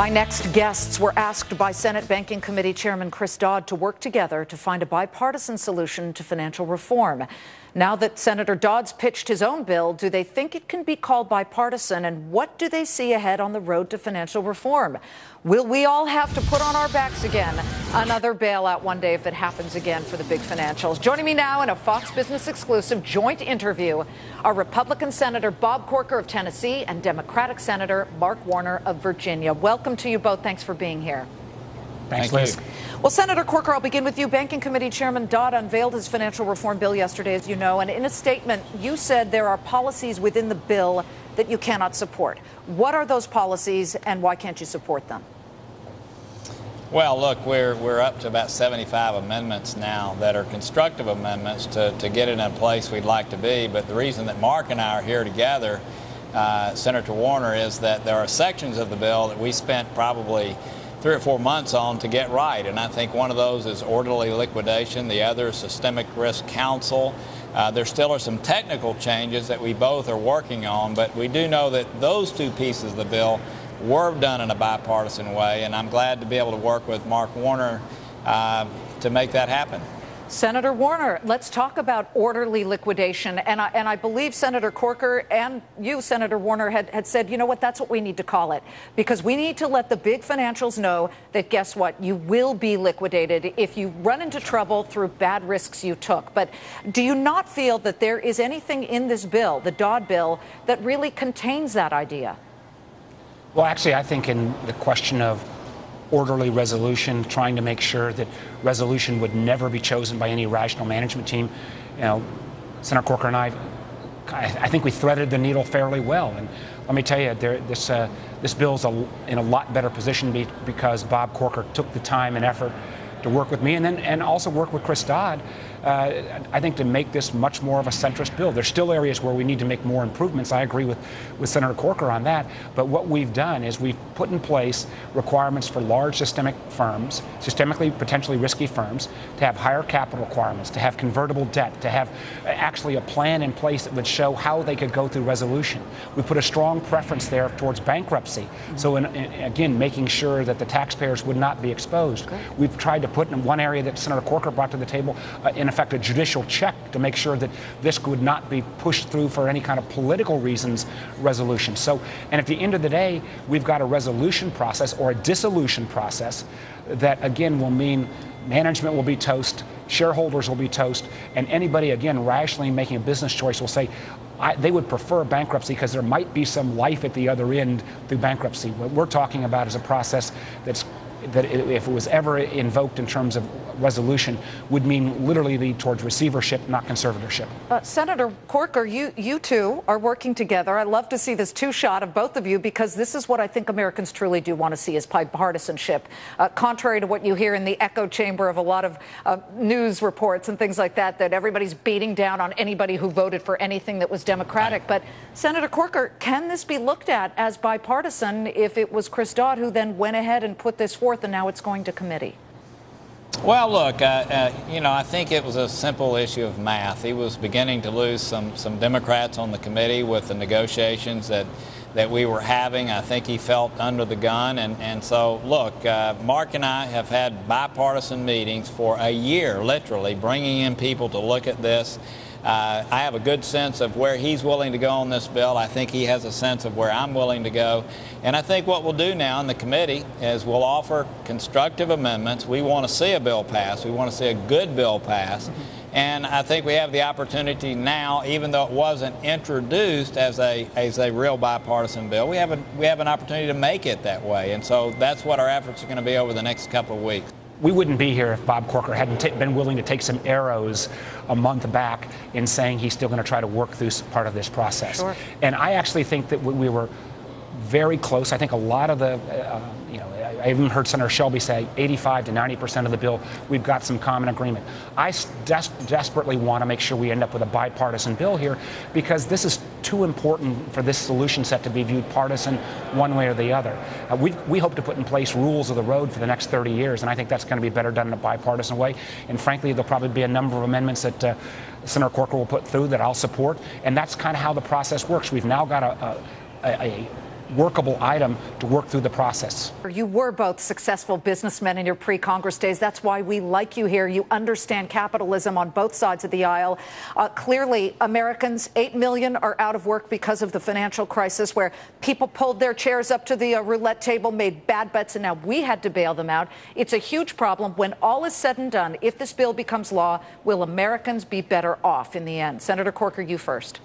My next guests were asked by Senate Banking Committee Chairman Chris Dodd to work together to find a bipartisan solution to financial reform. Now that Senator Dodd's pitched his own bill, do they think it can be called bipartisan, and what do they see ahead on the road to financial reform? Will we all have to put on our backs again? Another bailout one day if it happens again for the big financials. Joining me now in a Fox Business exclusive joint interview are Republican Senator Bob Corker of Tennessee and Democratic Senator Mark Warner of Virginia. Welcome to you both. Thanks for being here. Thanks, Liz. Well, Senator Corker, I'll begin with you. Banking Committee Chairman Dodd unveiled his financial reform bill yesterday, as you know, and in a statement, you said there are policies within the bill that you cannot support. What are those policies, and why can't you support them? Well, look, we're up to about 75 amendments now that are constructive amendments to get it in a place we'd like to be. But the reason that Mark and I are here together, Senator Warner, is that there are sections of the bill that we spent probably 3 or 4 months on to get right. And I think one of those is orderly liquidation. The other is systemic risk counsel. There still are some technical changes that we both are working on, but we do know that those two pieces of the bill were done in a bipartisan way, and I'm glad to be able to work with Mark Warner to make that happen. Senator Warner, let's talk about orderly liquidation. And I believe Senator Corker and you, Senator Warner, had said, you know what, that's what we need to call it. Because we need to let the big financials know that, guess what, you will be liquidated if you run into trouble through bad risks you took. But do you not feel that there is anything in this bill, the Dodd bill, that really contains that idea? Well, actually, I think in the question of orderly resolution, trying to make sure that resolution would never be chosen by any rational management team, you know, Senator Corker and I think we threaded the needle fairly well. And let me tell you, this bill's in a lot better position because Bob Corker took the time and effort to work with me and also work with Chris Dodd, I think, to make this much more of a centrist bill. There's still areas where we need to make more improvements. I agree with Senator Corker on that. But what we've done is we've put in place requirements for large systemic firms, systemically potentially risky firms, to have higher capital requirements, to have convertible debt, to have actually a plan in place that would show how they could go through resolution. We put a strong preference there towards bankruptcy. So again, making sure that the taxpayers would not be exposed. Okay. We've tried to put in one area that Senator Corker brought to the table, in effect, a judicial check to make sure that this would not be pushed through for any kind of political reasons resolution. So, and at the end of the day, we've got a resolution process or a dissolution process that, again, will mean management will be toast, shareholders will be toast, and anybody, again, rationally making a business choice will say they would prefer bankruptcy because there might be some life at the other end through bankruptcy. What we're talking about is a process that if it was ever invoked in terms of resolution, would mean literally lead towards receivership, not conservatorship. Senator Corker, you two are working together. I love to see this two-shot of both of you because this is what I think Americans truly do want to see is bipartisanship. Contrary to what you hear in the echo chamber of a lot of news reports and things like that, that everybody's beating down on anybody who voted for anything that was Democratic. But Senator Corker, can this be looked at as bipartisan if it was Chris Dodd who then went ahead and put this forth and now it's going to committee? Well, look, I think it was a simple issue of math. He was beginning to lose some Democrats on the committee with the negotiations that we were having. I think he felt under the gun. And so, look, Mark and I have had bipartisan meetings for a year, literally, bringing in people to look at this. I have a good sense of where he's willing to go on this bill. I think he has a sense of where I'm willing to go. And I think what we'll do now in the committee is we'll offer constructive amendments. We want to see a bill pass. We want to see a good bill pass. And I think we have the opportunity now, even though it wasn't introduced as a real bipartisan bill, we have an opportunity to make it that way. And so that's what our efforts are going to be over the next couple of weeks. We wouldn't be here if Bob Corker hadn't been willing to take some arrows a month back in saying he's still going to try to work through part of this process. Sure. And I actually think that we were very close. I think a lot of the, I even heard Senator Shelby say 85 to 90% of the bill, we've got some common agreement. I desperately want to make sure we end up with a bipartisan bill here because this is too important for this solution set to be viewed partisan one way or the other. We hope to put in place rules of the road for the next 30 years, and I think that's going to be better done in a bipartisan way. And frankly, there'll probably be a number of amendments that Senator Corker will put through that I'll support, and that's kind of how the process works. We've now got a workable item to work through the process. You were both successful businessmen in your pre-Congress days. That's why we like you here. You understand capitalism on both sides of the aisle. Clearly, Americans, 8 million, are out of work because of the financial crisis, where people pulled their chairs up to the roulette table, made bad bets, and now we had to bail them out. It's a huge problem. When all is said and done, if this bill becomes law, will Americans be better off in the end? Senator Corker, you first.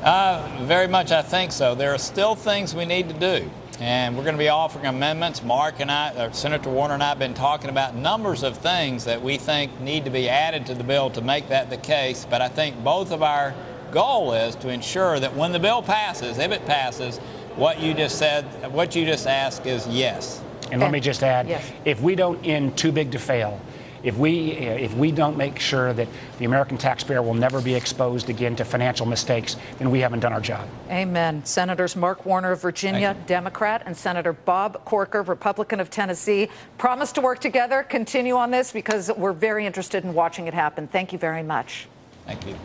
Very much, I think so. There are still things we need to do, and we're going to be offering amendments. Mark and I, or Senator Warner and I, have been talking about numbers of things that we think need to be added to the bill to make that the case. But I think both of our goal is to ensure that when the bill passes, if it passes, what you just said, what you just asked is yes. And let me just add, yes, if we don't end too big to fail, if we don't make sure that the American taxpayer will never be exposed again to financial mistakes, then we haven't done our job. Amen. Senators Mark Warner of Virginia, Democrat, and Senator Bob Corker, Republican of Tennessee, promise to work together, continue on this, because we're very interested in watching it happen. Thank you very much. Thank you.